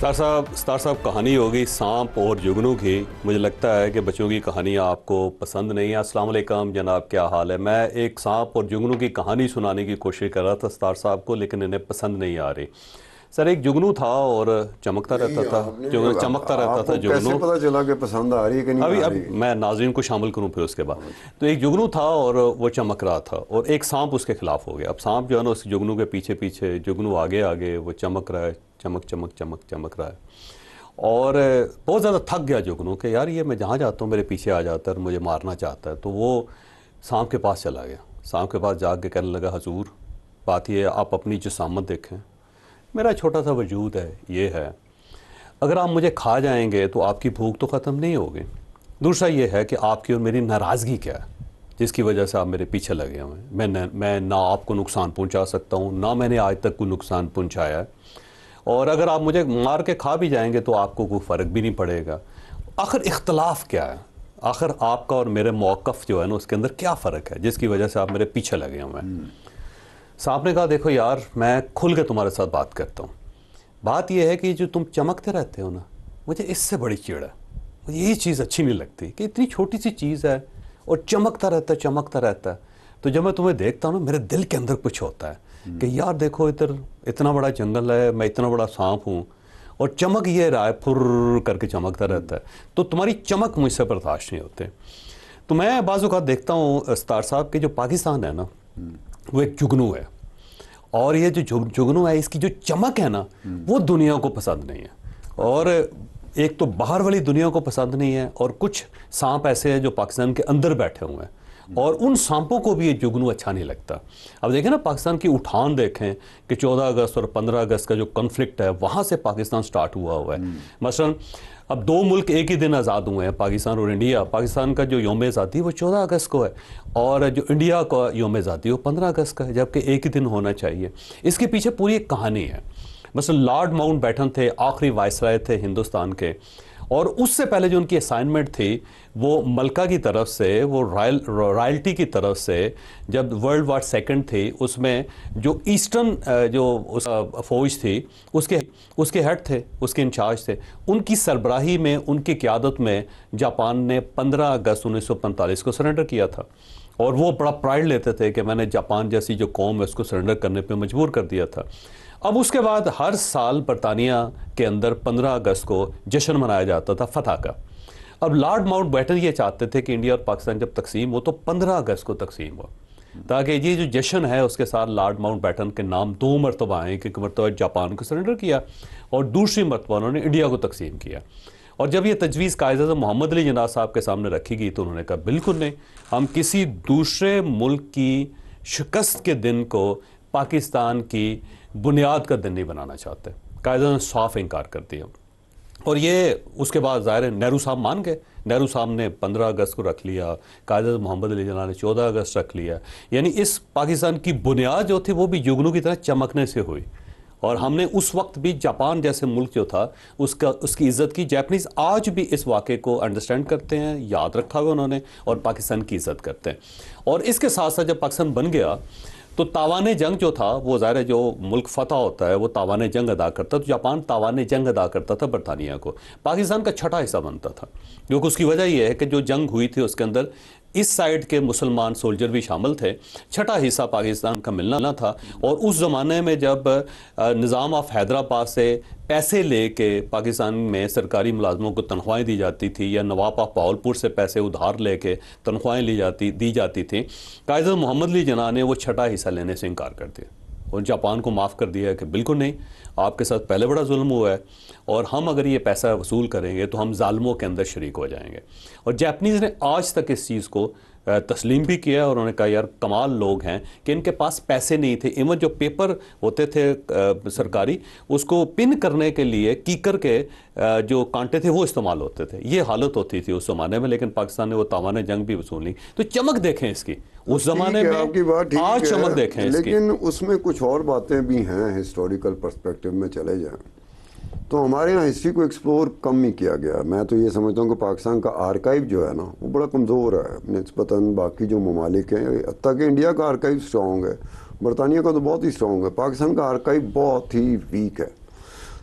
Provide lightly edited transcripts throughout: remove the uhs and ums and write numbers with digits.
ستار صاحب کہانی ہوگی سانپ اور جگنو کی. مجھے لگتا ہے کہ بچوں کی کہانیاں آپ کو پسند نہیں ہیں. السلام علیکم جناب, کیا حال ہے؟ میں ایک سانپ اور جگنو کی کہانی سنانے کی کوشش کر رہا تھا ستار صاحب کو, لیکن انہیں پسند نہیں آ رہی. سر, ایک جگنو تھا اور چمکتا رہتا تھا جگنو. کیسے پتا چلا کہ پسند آ رہی ہے کہ نہیں ابھی آ اب رہی؟ میں ناظرین کو شامل کروں پھر اس کے بعد. تو ایک جگنو تھا اور وہ چمک رہا تھا, اور ایک سانپ اس کے خلاف ہو گیا. اب سانپ جو ہے نا اس جگنو کے پیچھے پیچھے, جگنو آگے آگے, وہ چمک رہا ہے, چمک رہا ہے. اور بہت زیادہ تھک گیا جگنو کہ یار یہ میں جہاں جاتا ہوں میرے پیچھے آ جاتا ہے اور مجھے مارنا چاہتا ہے. تو وہ سانپ کے پاس چلا گیا. سانپ کے پاس جا کے کہنے لگا, حضور بات یہ ہے آپ اپنی جسامت دیکھیں, میرا چھوٹا سا وجود ہے, یہ ہے, اگر آپ مجھے کھا جائیں گے تو آپ کی بھوک تو ختم نہیں ہوگی. دوسرا یہ ہے کہ آپ کی اور میری ناراضگی کیا ہے جس کی وجہ سے آپ میرے پیچھے لگے ہوئے ہیں. میں نہ آپ کو نقصان پہنچا سکتا ہوں, نہ میں نے آج تک کوئی نقصان پہنچایا ہے, اور اگر آپ مجھے مار کے کھا بھی جائیں گے تو آپ کو کوئی فرق بھی نہیں پڑے گا. آخر اختلاف کیا ہے؟ آخر آپ کا اور میرے موقف جو ہے نا اس کے اندر کیا فرق ہے جس کی وجہ سے آپ میرے پیچھے لگے ہوئے ہیں؟ صاحب نے کہا, دیکھو یار میں کھل کے تمہارے ساتھ بات کرتا ہوں. بات یہ ہے کہ جو تم چمکتے رہتے ہو نا, مجھے اس سے بڑی چڑ ہے. مجھے یہ چیز اچھی نہیں لگتی کہ اتنی چھوٹی سی چیز ہے اور چمکتا رہتا ہے. تو جب میں تمہیں دیکھتا ہوں نا میرے دل کے اندر کچھ ہوتا ہے کہ یار دیکھو ادھر اتنا بڑا جنگل ہے, میں اتنا بڑا سانپ ہوں, اور چمک یہ رہا ہے, پھر کر کے چمکتا رہتا ہے. تو تمہاری چمک مجھ سے برداشت نہیں ہوتے. تو میں بعض اوقات دیکھتا ہوں ستار صاحب کہ جو پاکستان ہے نا وہ ایک جگنو ہے, اور یہ جو جگنو ہے اس کی جو چمک ہے نا وہ دنیا کو پسند نہیں ہے. اور ایک تو باہر والی دنیا کو پسند نہیں ہے, اور کچھ سانپ ایسے ہیں جو پاکستان کے اندر بیٹھے ہوئے ہیں, اور ان سانپوں کو بھی یہ جگنو اچھا نہیں لگتا. اب دیکھیں نا پاکستان کی اٹھان دیکھیں کہ 14 اگست اور 15 اگست کا جو کنفلکٹ ہے وہاں سے پاکستان سٹارٹ ہوا ہے. مثلا اب 2 ملک ایک ہی دن آزاد ہوئے ہیں, پاکستان اور انڈیا. پاکستان کا جو یوم آزادی وہ 14 اگست کو ہے, اور جو انڈیا کا یوم آزادی وہ 15 اگست کا ہے, جبکہ ایک ہی دن ہونا چاہیے. اس کے پیچھے پوری ایک کہانی ہے. مثلا لارڈ ماؤنٹ بیٹن تھے, آخری وائسرائے تھے ہندوستان کے, اور اس سے پہلے جو ان کی اسائنمنٹ تھی وہ ملکہ کی طرف سے, وہ رائلٹی کی طرف سے, جب ورلڈ وار سیکنڈ تھی اس میں جو ایسٹرن جو فوج تھی اس کے ہیڈ تھے, اس کے انچارج تھے, ان کی سربراہی میں, ان کی قیادت میں جاپان نے 15 اگست 1945 کو سرنڈر کیا تھا. اور وہ بڑا پرائڈ لیتے تھے کہ میں نے جاپان جیسی جو قوم ہے اس کو سرنڈر کرنے پہ مجبور کر دیا تھا. اب اس کے بعد ہر سال برطانیہ کے اندر 15 اگست کو جشن منایا جاتا تھا فتح کا. اب لارڈ ماؤنٹ بیٹن یہ چاہتے تھے کہ انڈیا اور پاکستان جب تقسیم ہو تو 15 اگست کو تقسیم ہو, تاکہ یہ جو جشن ہے اس کے ساتھ لارڈ ماؤنٹ بیٹن کے نام 2 مرتبہ آئیں, کہ ایک مرتبہ جاپان کو سرنڈر کیا اور دوسری مرتبہ انہوں نے انڈیا کو تقسیم کیا. اور جب یہ تجویز قائد اعظم محمد علی جناح صاحب کے سامنے رکھی گئی تو انہوں نے کہا بالکل نہیں, ہم کسی دوسرے ملک کی شکست کے دن کو پاکستان کی بنیاد کا دن نہیں بنانا چاہتے. قائد اعظم نے صاف انکار کر دیا. اور یہ اس کے بعد ظاہر ہے نہرو صاحب مان گئے. نہرو صاحب نے 15 اگست کو رکھ لیا, قائد اعظم محمد علی جناح نے 14 اگست رکھ لیا. یعنی اس پاکستان کی بنیاد جو تھی وہ بھی جگنو کی طرح چمکنے سے ہوئی. اور ہم نے اس وقت بھی جاپان جیسے ملک جو تھا اس کی عزت کی. جیپنیز آج بھی اس واقعے کو انڈرسٹینڈ کرتے ہیں, یاد رکھا ہوا انہوں نے, اور پاکستان کی عزت کرتے ہیں. اور اس کے ساتھ ساتھ جب پاکستان بن گیا تو تاوان جنگ جو تھا, وہ ظاہر ہے جو ملک فتح ہوتا ہے وہ تاوان جنگ ادا کرتا, تو جاپان تاوان جنگ ادا کرتا تھا برطانیہ کو. پاکستان کا چھٹا حصہ بنتا تھا, کیونکہ اس کی وجہ یہ ہے کہ جو جنگ ہوئی تھی اس کے اندر اس سائڈ کے مسلمان سولجر بھی شامل تھے. چھٹا حصہ پاکستان کا ملنا تھا. اور اس زمانے میں جب نظام آف حیدرآباد سے پیسے لے کے پاکستان میں سرکاری ملازموں کو تنخواہیں دی جاتی تھی, یا نواب آف بہاولپور سے پیسے ادھار لے کے تنخواہیں دی جاتی تھیں, قائد اعظم محمد علی جناح نے وہ چھٹا حصہ لینے سے انکار کر دیا اور جاپان کو معاف کر دیا کہ بالکل نہیں, آپ کے ساتھ پہلے بڑا ظلم ہوا ہے, اور ہم اگر یہ پیسہ وصول کریں گے تو ہم ظالموں کے اندر شریک ہو جائیں گے. اور جاپنیز نے آج تک اس چیز کو تسلیم بھی کیا, اور انہوں نے کہا یار کمال لوگ ہیں کہ ان کے پاس پیسے نہیں تھے. ایون جو پیپر ہوتے تھے سرکاری, اس کو پن کرنے کے لیے کیکر کے جو کانٹے تھے وہ استعمال ہوتے تھے. یہ حالت ہوتی تھی اس زمانے میں, لیکن پاکستان نے وہ تاوان جنگ بھی وصول نہیں. تو چمک دیکھیں اس کی اس زمانے میں, آج چمک دیکھیں اس کی. لیکن اس میں کچھ اور باتیں بھی ہیں, ہسٹوریکل پرسپیکٹو میں چلے جائیں تو ہمارے یہاں ہسٹری کو ایکسپلور کم ہی کیا گیا. میں تو یہ سمجھتا ہوں کہ پاکستان کا آرکائیو جو ہے نا وہ بڑا کمزور ہے نسبتاً باقی جو ممالک ہیں. حتیٰ کہ انڈیا کا آرکائیو اسٹرانگ ہے, برطانیہ کا تو بہت ہی اسٹرانگ ہے, پاکستان کا آرکائیو بہت ہی ویک ہے.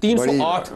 308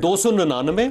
299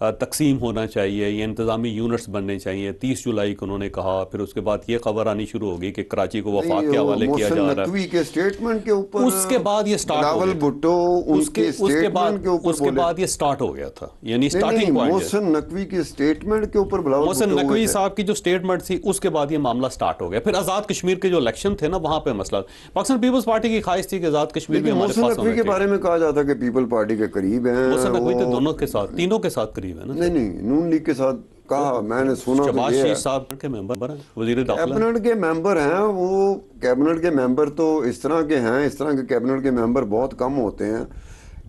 تقسیم ہونا چاہیے، یہ انتظامی یونٹس بننے چاہیے. 30 جولائی کو انہوں نے کہا. پھر اس کے بعد یہ خبر آنی شروع ہوگی کہ کراچی کو وفاق کے حوالے کیا جا رہا ہے. نقوی کے سٹیٹمنٹ کے اوپر اس کے بعد یہ سٹارٹ ہو بلاول گیا. بھٹو ان کے سٹیٹمنٹ کے اوپر اس کے بعد یہ سٹارٹ ہو گیا تھا، یعنی سٹارٹنگ پوائنٹ. محسن نقوی کے سٹیٹمنٹ کے اوپر بلاول محسن نقوی صاحب کی جو سٹیٹمنٹ تھی اس کے بعد یہ معاملہ سٹارٹ ہو گیا. پھر آزاد کشمیر کے جو الیکشن تھے نا وہاں پہ مسئلہ، پاکستان پیپلز پارٹی کی خواہش تھی کہ آزاد کشمیر بھی ہمارے محسن پاس نقوی ہونا کے چاہیے. بارے میں کہا جاتا ہے کہ پیپل پارٹی کے قریب ہیں. محسن نقوی تو دونوں کے ساتھ، تینوں کے ساتھ قریب ہے نا. نہیں نون لیگ کے ساتھ کہا، میں نے سنا شہباز تو یہ شریف صاحب کے ممبر ہیں، وزیر داخلہ. کیبنٹ کے ممبر ہیں. وہ کیبنٹ کے ممبر تو اس طرح کے ہیں، اس طرح کے کیبنٹ کے ممبر بہت کم ہوتے ہیں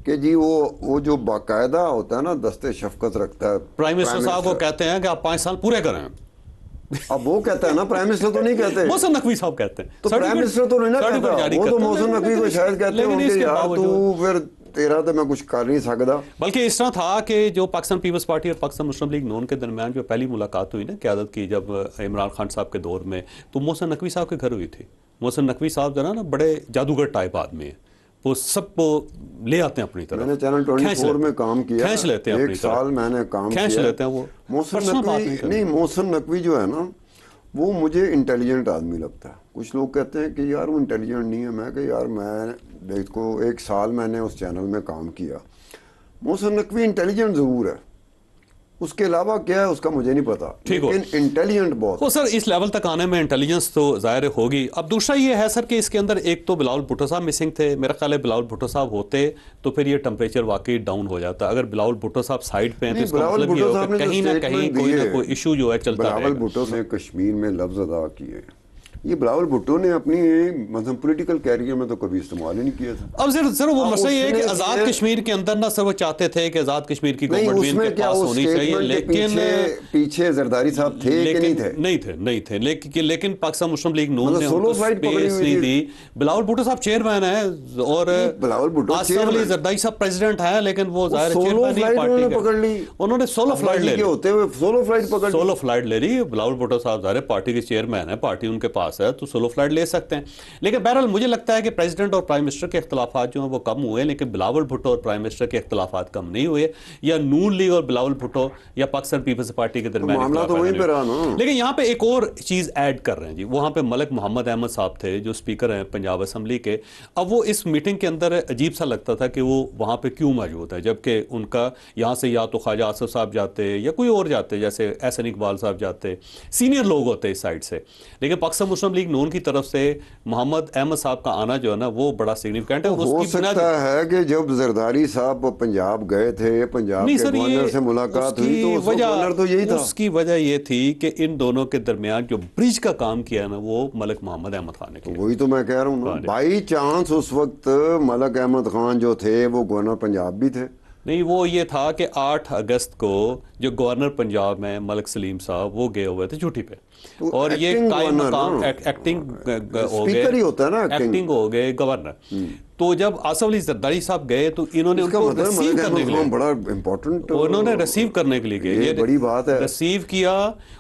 کہ جی وہ جو باقاعدہ ہوتا ہے نا دست شفقت رکھتا ہے. پرائم منسٹر صاحب کو کہتے ہیں کہ آپ 5 سال پورے کریں. اب وہ کہتا ہے نا، پرائم منسٹر تو نہیں کہتے. محسن نقوی صاحب کہتے ہیں. تو پرائم منسٹر تو نہیں نا کہتا، وہ تو محسن نقوی کو شاید کہتے ہیں کہ یار تو پھر تیرا تو میں کچھ کر نہیں سکتا. بلکہ اس طرح تھا کہ جو پاکستان پیپلز پارٹی اور پاکستان مسلم لیگ نون کے درمیان جو پہلی ملاقات ہوئی نا قیادت کی جب عمران خان صاحب کے دور میں، تو محسن نقوی صاحب کے گھر ہوئی تھی. محسن نقوی صاحب جو نا بڑے جادوگر ٹائپ آدمی ہیں، وہ سب کو لے آتے ہیں اپنی طرف. میں نے چینل 24 میں کام کیا، کھینچ لیتے ہیں، 1 سال میں نے کام کیا. کھینچ لیتے ہیں وہ. محسن نقوی نہیں، محسن نقوی جو ہے نا وہ مجھے انٹیلیجنٹ آدمی لگتا ہے. کچھ لوگ کہتے ہیں کہ یار وہ انٹیلیجنٹ نہیں ہے. میں کہ یار میں کو 1 سال میں نے اس چینل میں کام کیا. محسن نقوی انٹیلیجنٹ ضرور ہے، اس کے علاوہ کیا ہے اس کا مجھے نہیں پتا، لیکن انٹیلیجنٹ بہت وہ. سر اس لیول تک آنے میں انٹیلیجنس تو ظاہر ہوگی. اب دوسرا یہ ہے سر کہ اس کے اندر ایک تو بلاول بھٹو صاحب مسنگ تھے. میرا خیال ہے بلاول بھٹو صاحب ہوتے تو پھر یہ ٹمپریچر واقعی ڈاؤن ہو جاتا. اگر بلاول بھٹو صاحب سائیڈ پہ ہیں تو اس کا مطلب یہ ہوگا کہ کہیں نہ کہیں کوئی نہ کوئی ایشو جو ہے چلتا رہے گا. بلاول بھٹو نے کشمیر میں لفظ ادا کیے. یہ بلاول بھٹو نے اپنی مطلب پولیٹیکل کیریئر میں تو کبھی استعمال ہی نہیں کیا تھا. اب سر وہ مسئلہ یہ ہے کہ آزاد کشمیر کے اندر نہ سر وہ چاہتے تھے کہ آزاد کشمیر کی گورنمنٹ بھی ان کے پاس ہونی چاہیے، لیکن پیچھے زرداری صاحب تھے کہ نہیں تھے لیکن پاکستان مسلم لیگ نون نے سپیس نہیں دی. بلاول بھٹو صاحب چیئرمین ہیں اور آصف علی زرداری صاحب پریزیڈنٹ ہیں، لیکن وہ ظاہر چیئرمین نہیں پارٹی کے. انہوں نے سولو فلائٹ لے لی. بلاول بھٹو صاحب ظاہر پارٹی کے چیئرمین ہیں، پارٹی ان کے پاس ہے تو سولو فلائٹ لے سکتے ہیں. لیکن بہرحال مجھے لگتا ہے کہ پریزیڈنٹ اور پرائم منسٹر کے اختلافات جو ہیں وہ کم ہوئے، لیکن بلاول بھٹو اور پرائم منسٹر کے اختلافات کم نہیں ہوئے، یا نون لیگ اور بلاول بھٹو یا پاکستان پیپلز پارٹی کے درمیان اختلافات. لیکن یہاں پہ ایک اور چیز ایڈ کر رہے ہیں جی. وہاں پہ ملک محمد احمد صاحب تھے جو اسپیکر ہیں پنجاب اسمبلی کے. اب وہ اس میٹنگ کے اندر عجیب سا لگتا تھا کہ وہ وہاں پہ کیوں موجود ہے، جبکہ ان کا یہاں سے یا تو خواجہ آصف صاحب جاتے یا کوئی اور جاتے، جیسے احسن اقبال صاحب جاتے، سینئر لوگ ہوتے اس سائڈ سے. لیکن پاکستان مسلم لیگ نون کی طرف سے محمد احمد صاحب کا آنا جو ہے نا وہ بڑا سگنیفیکنٹ ہے. ہو سکتا ہے کہ جب زرداری صاحب پنجاب گئے تھے، پنجاب کے گورنر سے ملاقات ہوئی، تو گورنر تو یہی تھا. اس کی وجہ یہ تھی کہ ان دونوں کے درمیان جو برج کا کام کیا نا وہ ملک محمد احمد خان نے کیا. وہی تو میں کہہ رہا ہوں نا، بائی چانس اس وقت ملک احمد خان جو تھے وہ گورنر پنجاب بھی تھے. نہیں، وہ یہ تھا کہ 8 اگست کو جو گورنر پنجاب میں ملک سلیم صاحب وہ گئے ہوئے تھے چھٹی پہ، اور یہ قائم مقام ایکٹنگ ہو گئے گورنر. تو جب آصف علی زرداری صاحب گئے تو انہوں نے ان کو ریسیو کرنے کے لیے بڑا امپورٹنٹ انہوں نے ریسیو کرنے کے لیے گئے، یہ بڑی بات ہے، ریسیو کیا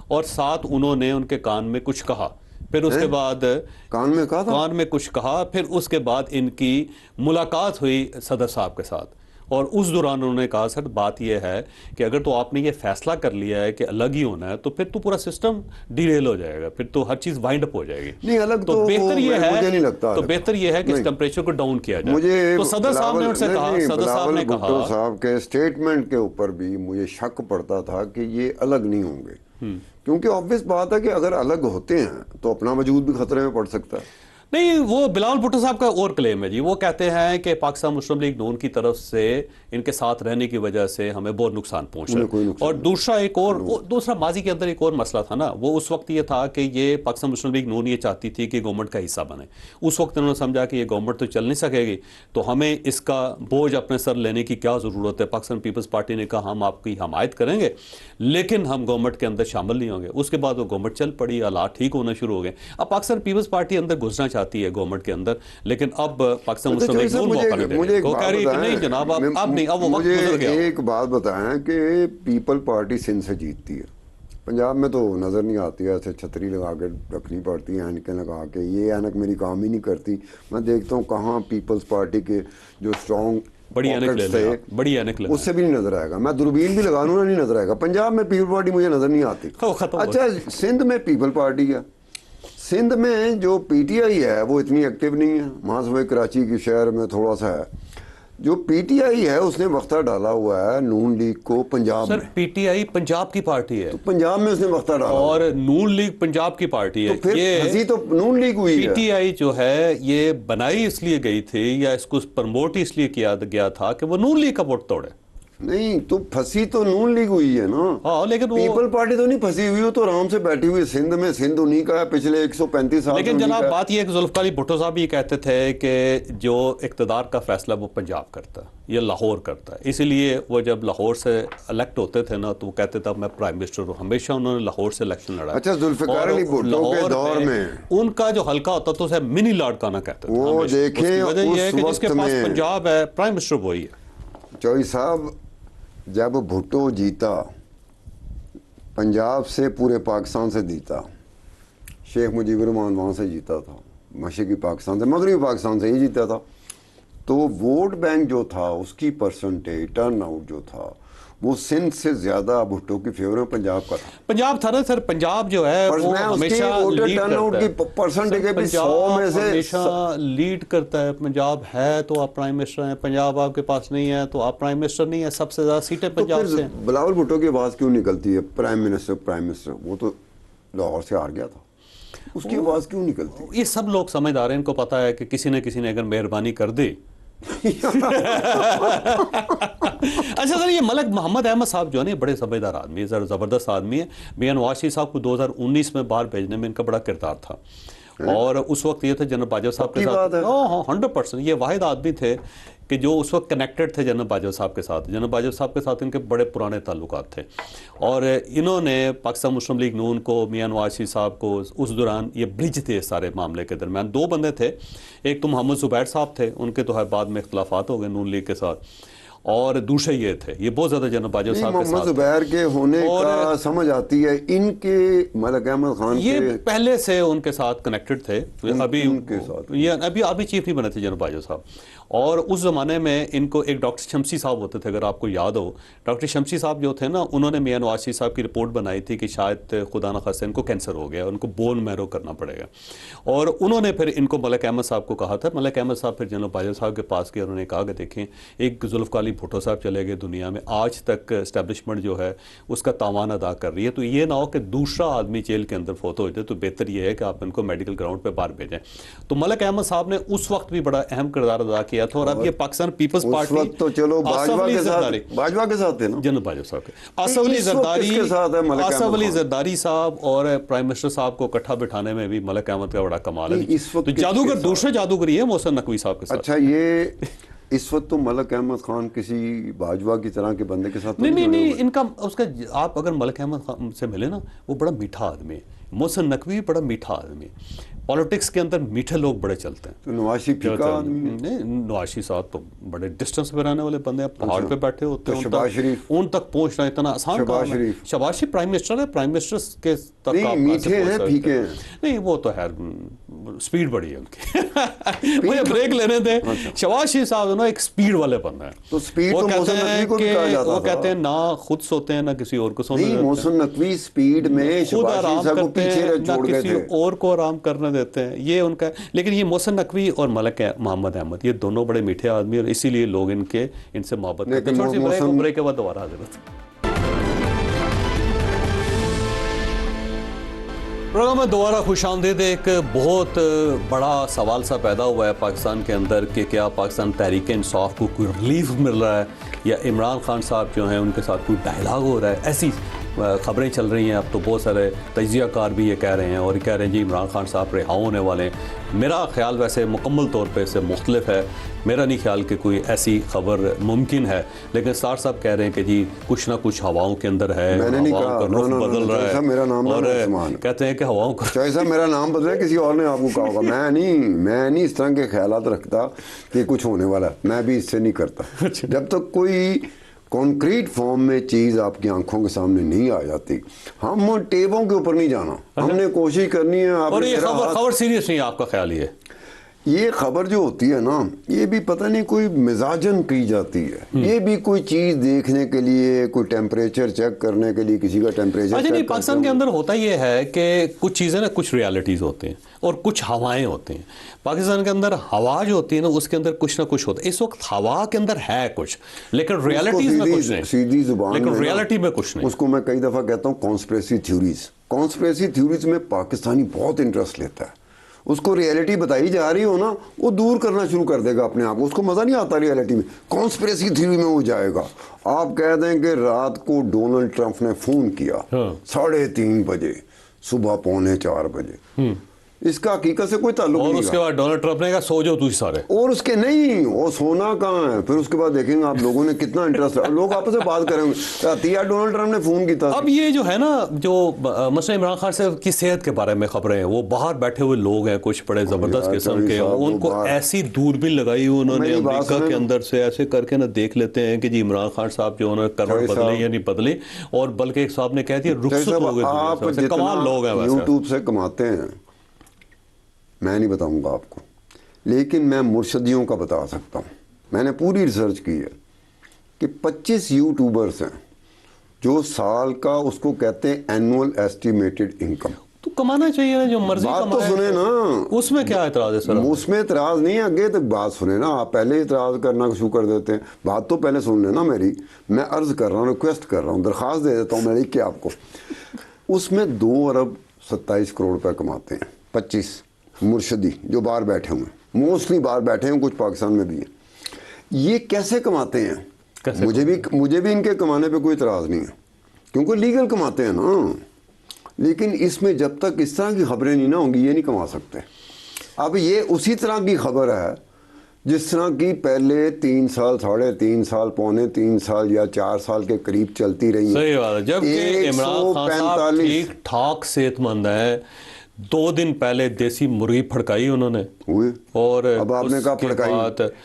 اور ساتھ انہوں نے ان کے کان میں کچھ کہا. پھر اس کے بعد کان میں کچھ کہا. پھر اس کے بعد ان کی ملاقات ہوئی صدر صاحب کے ساتھ، اور اس دوران انہوں نے کہا سر بات یہ ہے کہ اگر تو آپ نے یہ فیصلہ کر لیا ہے کہ الگ ہی ہونا ہے تو پھر تو پورا سسٹم ڈیریل ہو جائے گا، پھر تو ہر چیز وائنڈ اپ ہو جائے گی. نہیں الگ تو بہتر یہ ہے، مجھے نہیں لگتا، تو بہتر یہ ہے کہ اس ٹمپریچر کو ڈاؤن کیا جائے. مجھے تو صدر صاحب نے ان سے کہا، صدر صاحب نے کہا، بھٹو صاحب کے سٹیٹمنٹ کے اوپر بھی مجھے شک پڑتا تھا کہ یہ الگ نہیں ہوں گے، کیونکہ آبویس بات ہے کہ اگر الگ ہوتے ہیں تو اپنا وجود بھی خطرے میں پڑ سکتا ہے. نہیں، وہ بلاول بھٹو صاحب کا اور کلیم ہے جی. وہ کہتے ہیں کہ پاکستان مسلم لیگ نون کی طرف سے ان کے ساتھ رہنے کی وجہ سے ہمیں بہت نقصان پہنچا ہے. اور دوسرا ماضی کے اندر ایک اور مسئلہ تھا نا، وہ اس وقت یہ تھا کہ یہ پاکستان مسلم لیگ نون یہ چاہتی تھی کہ گورنمنٹ کا حصہ بنے. اس وقت انہوں نے سمجھا کہ یہ گورنمنٹ تو چل نہیں سکے گی، تو ہمیں اس کا بوجھ اپنے سر لینے کی کیا ضرورت ہے. پاکستان پیپلز پارٹی نے کہا ہم آپ کی حمایت کریں گے لیکن ہم گورنمنٹ کے اندر شامل نہیں ہوں گے. اس کے بعد وہ گورنمنٹ چل پڑی، حالات ٹھیک ہونا شروع ہو گئے. اب پاکستان پیپلز پارٹی اندر گھسنا چاہتی ہے گورنمنٹ کے اندر، لیکن اب پاکستان مسلم لیگ نون موقع نہیں دے رہی. وہ کہہ رہی ہے کہ نہیں جناب اب نہیں، اب وہ وقت گزر گیا. ایک بات بتائیں کہ پیپل پارٹی سندھ سے جیتتی ہے، پنجاب میں تو نظر نہیں آتی ہے، ایسے چھتری لگا کے رکھنی پڑتی ہے، اینکیں لگا کے. یہ اینک میری کام ہی نہیں کرتی. میں دیکھتا ہوں کہاں پیپلز پارٹی کے جو اسٹرانگ بڑی اینک لے pockets لیں تھے، بڑی اینک لے اس سے بھی نہیں نظر آئے گا. میں دوربین بھی لگا لوں نا نہیں نظر آئے گا. پنجاب میں پیپل پارٹی مجھے نظر نہیں آتی. ختم. اچھا سندھ میں پیپل پارٹی ہے. سندھ میں جو پی ٹی آئی ہے وہ اتنی ایکٹیو نہیں ہے. محض کراچی کی شہر میں تھوڑا سا ہے. جو پی ٹی آئی ہے اس نے وقتہ ڈالا ہوا ہے نون لیگ کو پنجاب سر میں. پی ٹی آئی پنجاب کی پارٹی ہے تو پنجاب میں اس نے وقتہ ڈالا اور نون لیگ پنجاب کی پارٹی ہے. تو پھر پھنسی تو نون لیگ ہوئی پی ہے. ٹی آئی جو ہے یہ بنائی اس لیے گئی تھی یا اس کو پرموٹ اس لیے کیا گیا تھا کہ وہ نون لیگ کا ووٹ توڑے. نہیں تو پھنسی تو نون لیگ ہوئی ہے نا. ہاں لیکن وہ پیپل پارٹی تو نہیں پھنسی ہوئی, تو آرام سے بیٹھی ہوئی سندھ میں. سندھ انہی کا ہے پچھلے 135 سال. لیکن جناب بات یہ ہے کہ ذوالفقار علی بھٹو صاحب یہ کہتے تھے کہ جو اقتدار کا فیصلہ وہ پنجاب کرتا ہے, یہ لاہور کرتا ہے. اسی لیے وہ جب لاہور سے الیکٹ ہوتے تھے نا تو وہ کہتے تھے میں پرائم منسٹر ہوں. ہمیشہ انہوں نے لاہور سے الیکشن لڑا. اچھا ذوالفقار علی بھٹو کے دور میں ان کا جو حلقہ ہوتا تو اسے منی لاڑکانہ کہتے تھے. وہ دیکھیں وجہ یہ ہے اس کہ جس کے وقت پاس میں پنجاب ہے پرائم منسٹر وہی ہے. چوئی صاحب جب بھٹو جیتا پنجاب سے پورے پاکستان سے جیتا, شیخ مجیب الرحمان وہاں سے جیتا تھا, مشرقی پاکستان سے مغربی پاکستان سے ہی جیتا تھا. تو ووٹ بینک جو تھا اس کی پرسنٹیج ٹرن آؤٹ جو تھا وہ سندھ سے زیادہ بھٹو کی فیور میں پنجاب کا تھا. پنجاب تھا نا سر, پنجاب جو ہے وہ ہمیشہ لیڈ کرتا ہے. پنجاب ہے تو آپ پرائم منسٹر ہیں, پنجاب آپ کے پاس نہیں ہے تو آپ پرائم منسٹر نہیں ہے. سب سے زیادہ سیٹیں پنجاب سے ہیں. بلاول بھٹو کی آواز کیوں نکلتی ہے پرائم منسٹر؟ وہ تو لاہور سے ہار گیا تھا, اس کی آواز کیوں نکلتی؟ یہ سب لوگ سمجھدار ہیں, ان کو پتا ہے کہ کسی نے اگر مہربانی کر دی. اچھا سر, یہ ملک محمد احمد صاحب جو ہے نا بڑے سمجھدار آدمی ہے, زبردست آدمی ہے. میاں نواز شریف صاحب کو 2019 میں باہر بھیجنے میں ان کا بڑا کردار تھا, اور اس وقت یہ تھے جنرل باجوہ صاحب کے ساتھ. 100% یہ واحد آدمی تھے کہ جو اس وقت کنیکٹڈ تھے جنرل باجوہ صاحب کے ساتھ. جنرل باجوہ صاحب کے ساتھ ان کے بڑے پرانے تعلقات تھے, اور انہوں نے پاکستان مسلم لیگ نون کو, میاں نواز شریف صاحب کو اس دوران یہ برج تھے سارے معاملے کے درمیان. 2 بندے تھے, ایک تو محمد زبیر صاحب تھے, ان کے تو بعد میں اختلافات ہو گئے نون لیگ کے ساتھ, اور دوسرے یہ تھے, یہ بہت زیادہ جنرل باجوہ صاحب کے ساتھ. محمد زبیر کے ہونے کا سمجھ آتی ہے, ان کے ملک احمد خان یہ پہلے سے ان کے ساتھ کنیکٹڈ تھے. ابھی چیف نہیں بنے تھے جنرل باجوہ صاحب, اور اس زمانے میں ان کو ایک ڈاکٹر شمسی صاحب ہوتے تھے, اگر آپ کو یاد ہو. ڈاکٹر شمسی صاحب جو تھے نا, انہوں نے میاں نواز شریف صاحب کی رپورٹ بنائی تھی کہ شاید خدا نخواستہ ان کو کینسر ہو گیا, ان کو بون میرو کرنا پڑے گا, اور انہوں نے پھر ان کو ملک احمد صاحب کو کہا تھا. ملک احمد صاحب پھر جنرل باجوہ صاحب کے پاس گئے, انہوں نے کہا کہ دیکھیں ایک ذوالفقار علی بھٹو صاحب چلے گئے دنیا میں, آج تک اسٹیبلشمنٹ جو ہے اس کا تاوان ادا کر رہی ہے, تو یہ نہ ہو کہ دوسرا آدمی جیل کے اندر فوت ہو جائے, تو بہتر یہ ہے کہ آپ ان کو میڈیکل گراؤنڈ پہ باہر بھیجیں. تو ملک احمد صاحب نے اس وقت بھی بڑا اہم کردار ادا کیا تھا, اور اب یہ پاکستان پیپلز پارٹی تو چلو باجوہ کے ساتھ تھے نا, جنرل باجوہ صاحب کے, آصف علی زرداری صاحب اور پرائم منسٹر صاحب کو اکٹھا بٹھانے میں بھی ملک احمد کا بڑا کمال ہے. تو جادوگر دوسرے جادوگر یہ محسن نقوی صاحب کے ساتھ. اچھا یہ اس وقت تو ملک احمد خان کسی باجوہ کی طرح کے بندے کے ساتھ نہیں ان کا اس کا آپ اگر ملک احمد خان سے ملے نا, وہ بڑا میٹھا آدمی ہے. محسن نقوی بڑا میٹھا آدمی ہے. پالیٹکس کے اندر میٹھے لوگ بڑے چلتے ہیں. تو نواز شریف پھیکا آدمی ہے. نواز شریف صاحب تو بڑے ڈسٹنس پہ رہنے والے بندے ہیں, پہاڑ پہ بیٹھے ہوتے ہیں. شہباز شریف ان تک پہنچنا اتنا آسان کام ہے. شہباز شریف پرائم منسٹر ہے, پرائم منسٹر کے تک میٹھے ہیں پھیکے ہیں نہیں, وہ تو ہے سپیڈ بڑی ہے ان کی. مجھے بریک لینے دیں. شہباز شریف صاحب نا ایک سپیڈ والے بندے ہیں. تو سپیڈ تو محسن نقوی کو بھی کہا جاتا تھا. وہ کہتے ہیں نہ خود سوتے ہیں نہ کسی اور کو سونے دیتے ہیں. محسن نقوی سپیڈ میں خود شہباز آرام شریف صاحب کو کرتے پیچھے ہیں, نہ چھوڑ گئے کسی تھے. اور کو آرام کرنے دیتے ہیں, یہ ان کا. لیکن یہ محسن نقوی اور ملک محمد احمد یہ دونوں بڑے میٹھے آدمی, اور اسی لیے لوگ ان سے محبت کرتے ہیں. تھوڑی سی بریک کے بعد دوبارہ حاضر ہوتے ہیں. پروگرام میں دوبارہ خوش آمدید. ایک بہت بڑا سوال سا پیدا ہوا ہے پاکستان کے اندر کہ کیا پاکستان تحریک انصاف کو کوئی ریلیف مل رہا ہے, یا عمران خان صاحب جو ہیں ان کے ساتھ کوئی ڈائلاگ ہو رہا ہے. ایسی خبریں چل رہی ہیں. اب تو بہت سارے تجزیہ کار بھی یہ کہہ رہے ہیں, اور کہہ رہے ہیں جی عمران خان صاحب رہا ہونے والے ہیں. میرا خیال ویسے مکمل طور پہ اس سے مختلف ہے. میرا نہیں خیال کہ کوئی ایسی خبر ممکن ہے, لیکن سار صاحب کہہ رہے ہیں کہ جی کچھ نہ کچھ ہواؤں کے اندر ہے, ہواؤں کا رخ بدل رہا ہے, اور کہتے ہیں کہ ہواؤں کا چاہے صاحب میرا نام بدلے, کسی اور نے آپ کو کہا ہوگا. میں نہیں اس طرح کے خیالات رکھتا کہ کچھ ہونے والا ہے. میں بھی اس سے نہیں کرتا. جب تک کوئی کانکریٹ فارم میں چیز آپ کی آنکھوں کے سامنے نہیں آ جاتی, ہم ٹیبوں کے اوپر نہیں جانا, ہم نے کوشش کرنی ہے. اور یہ خبر سیریس نہیں ہے, آپ کا خیال یہ یہ خبر جو ہوتی ہے نا یہ بھی پتہ نہیں کوئی مزاجن کی جاتی ہے، یہ بھی کوئی چیز دیکھنے کے لیے، کوئی ٹیمپریچر چیک کرنے کے لیے کسی کا ٹیمپریچر اچھا نہیں، پاکستان کے اندر ہوتا یہ ہے کہ کچھ چیزیں نا کچھ ریالٹیز ہوتے ہیں اور کچھ ہوائیں ہوتی ہیں. پاکستان کے اندر ہوا جو ہوتی ہے نا اس کے اندر کچھ نہ کچھ ہوتا ہے. اس وقت ہوا کے اندر ہے کچھ لیکن ریالٹیز میں کچھ نہیں، سیدھی زبان لیکن ریالٹی میں کچھ نہیں. اس کو میں کئی دفعہ کہتا ہوں کانسپریسی تھیوریز. کانسپریسی تھیوریز میں پاکستانی بہت انٹرسٹ لیتا ہے. اس کو ریئلٹی بتائی جا رہی ہو نا وہ دور کرنا شروع کر دے گا اپنے آپ کو، اس کو مزہ نہیں آتا ریئلٹی میں. کانسپریسی تھیوری میں وہ جائے گا. آپ کہہ دیں کہ رات کو ڈونلڈ ٹرمپ نے فون کیا 3:30 بجے، صبح 3:45 بجے، اس کا حقیقت سے کوئی تعلق نہیں. اور اس کے بعد ڈونلڈ ٹرمپ نے کہا سو جاؤ تجھ سارے، اور اس کے نہیں وہ سونا کہاں ہے. پھر اس کے بعد دیکھیں گے آپ لوگوں نے کتنا انٹرسٹ، لوگ آپس سے بات کریں گے. ڈونلڈ ٹرمپ نے فون کیا. اب یہ جو ہے نا جو مثلا عمران خان صاحب کی صحت کے بارے میں خبریں ہیں، وہ باہر بیٹھے ہوئے لوگ ہیں کچھ بڑے زبردست قسم کے، ان کو ایسی دوربین لگائی انہوں نے امریکہ کے اندر سے ایسے کر کے نا دیکھ لیتے ہیں کہ جی عمران خان صاحب جو انہوں نے کروڑ بدلے یا نہیں بدلے، اور بلکہ ایک صاحب نے کہہ دیا رخصت ہو گئے. آپ کمال لوگ ہیں یوٹیوب سے کماتے ہیں، میں نہیں بتاؤں گا آپ کو، لیکن میں مرشدیوں کا بتا سکتا ہوں. میں نے پوری ریسرچ کی ہے کہ 25 یوٹیوبرز ہیں جو سال کا اس کو کہتے ہیں اینول ایسٹیمیٹڈ انکم. تو کمانا چاہیے نا، جو مرضی بات تو سنیں نا، اس میں کیا اعتراض ہے سر؟ اس میں اعتراض نہیں ہے، آگے تک بات سنیں نا. آپ پہلے اعتراض کرنا شروع کر دیتے ہیں. بات تو پہلے سن لیں نا میری. میں عرض کر رہا ہوں، ریکویسٹ کر رہا ہوں، درخواست دے دیتا ہوں میں لکھ کے آپ کو. اس میں 2 ارب 27 کروڑ روپے کماتے ہیں 25 مرشدی جو باہر بیٹھے ہوئے ہیں، موسٹلی باہر بیٹھے ہیں، کچھ پاکستان میں بھی ہیں. یہ کیسے کماتے ہیں؟ مجھے بھی ان کے کمانے پہ کوئی اعتراض نہیں ہے کیونکہ لیگل کماتے ہیں نا. لیکن اس میں جب تک اس طرح کی خبریں نہیں نہ ہوں گی یہ نہیں کما سکتے. اب یہ اسی طرح کی خبر ہے جس طرح کی پہلے 3 سال 3.5 سال 3 سال یا 4 سال کے قریب چلتی رہی. صحیح بات ہے. جبکہ عمران خان صاحب ٹھیک ٹھاک صحت مند ہے. 2 دن پہلے دیسی مرغی پھڑکائی انہوں نے، اور اب آپ نے کہا پھڑکائی،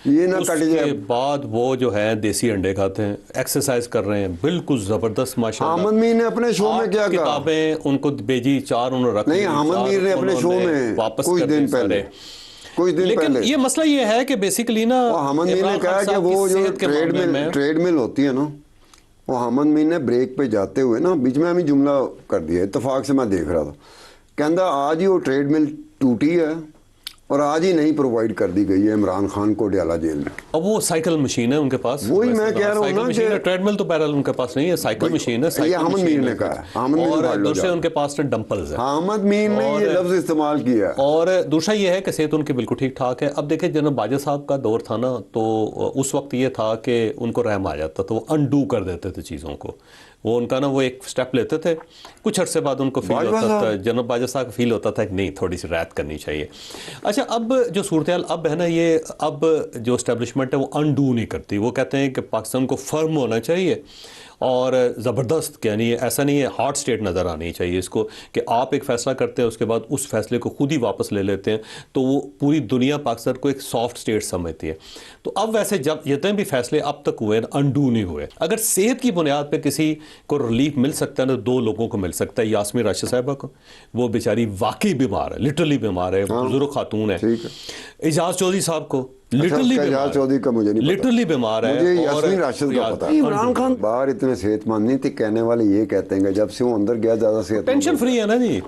یہ نہ کٹ جائے. اس کے بعد وہ جو ہے دیسی انڈے کھاتے ہیں، ایکسرسائز کر رہے ہیں، بالکل زبردست ماشاءاللہ. احمد میر نے اپنے شو میں کیا کہا؟ کتابیں ان کو بھیجی 4 انہوں نے رکھ نہیں. احمد میر نے اپنے شو میں واپس کچھ دن پہلے لیکن یہ مسئلہ یہ ہے کہ بیسیکلی نا احمد میر نے کہا کہ وہ جو ٹریڈ مل ہوتی ہے نا، وہ احمد میر نے بریک پہ جاتے ہوئے نا بیچ میں ہمیں جملہ کر دیا، اتفاق سے میں دیکھ رہا تھا، کہندا آج ہی وہ ٹریڈ مل ٹوٹی ہے اور آج ہی نہیں پرووائڈ کر دی گئی ہے عمران خان کو ڈیالہ جیل میں. اب وہ سائیکل مشین ہے ان کے پاس. وہی میں کہہ رہا ہوں نا کہ ٹریڈ مل تو بہرحال ان کے پاس نہیں ہے، سائیکل مشین ہے. یہ احمد میر نے کہا ہے، اور دوسرے ان کے پاس ڈمپلز ہیں. احمد میر نے یہ لفظ استعمال کیا ہے. اور دوسرا یہ ہے کہ صحت ان کی بالکل ٹھیک ٹھاک ہے. اب دیکھیں جناب باجوہ صاحب کا دور تھا نا، تو اس وقت یہ تھا کہ ان کو رحم آ جاتا تو وہ انڈو کر دیتے تھے چیزوں کو. وہ ان کا نا وہ ایک سٹیپ لیتے تھے، کچھ عرصے بعد ان کو فیل ہوتا تھا، جناب باجوہ صاحب کو فیل ہوتا تھا کہ نہیں تھوڑی سی رعایت کرنی چاہیے. اچھا اب جو صورتحال اب ہے نا، یہ اب جو اسٹیبلشمنٹ ہے وہ انڈو نہیں کرتی. وہ کہتے ہیں کہ پاکستان کو فرم ہونا چاہیے اور زبردست، یعنی ایسا نہیں ہے ہارڈ سٹیٹ نظر آنی چاہیے اس کو کہ آپ ایک فیصلہ کرتے ہیں اس کے بعد اس فیصلے کو خود ہی واپس لے لیتے ہیں، تو وہ پوری دنیا پاکستان کو ایک سافٹ سٹیٹ سمجھتی ہے. تو اب ویسے جب جتنے بھی فیصلے اب تک ہوئے انڈو نہیں ہوئے. اگر صحت کی بنیاد پہ کسی کو ریلیف مل سکتا ہے نا، 2 لوگوں کو مل سکتا ہے. یاسمین راشد صاحبہ کو، وہ بیچاری واقعی بیمار ہے، لٹرلی بیمار ہے، بزرگ خاتون ہے. اعجاز چودھری صاحب کو لٹرلی بیمار ہے. مجھے یاسمین راشد کا پتا ہے. عمران خان باہر اتنے صحت مند نہیں تھے، کہنے والے یہ کہتے ہیں کہ جب سے وہ اندر گیا زیادہ صحت ٹینشن فری ہے نا جی.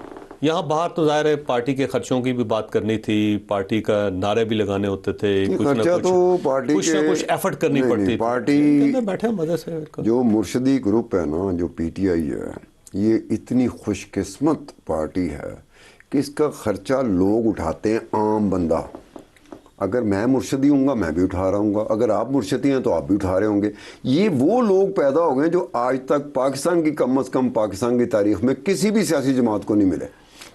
یہاں باہر تو ظاہر ہے پارٹی کے خرچوں کی بھی بات کرنی تھی، پارٹی کا نعرے بھی لگانے ہوتے تھے، کچھ نہ کچھ ایفرٹ کرنی پڑتی. پارٹی بیٹھے مزے سے. جو مرشدی گروپ ہے نا، جو پی ٹی آئی ہے، یہ اتنی خوش قسمت پارٹی ہے کہ اس کا خرچہ لوگ اٹھاتے ہیں، عام بندہ. اگر میں مرشدی ہوں گا میں بھی اٹھا رہا ہوں گا، اگر آپ مرشدی ہیں تو آپ بھی اٹھا رہے ہوں گے. یہ وہ لوگ پیدا ہو گئے جو آج تک پاکستان کی کم از کم پاکستان کی تاریخ میں کسی بھی سیاسی جماعت کو نہیں ملے.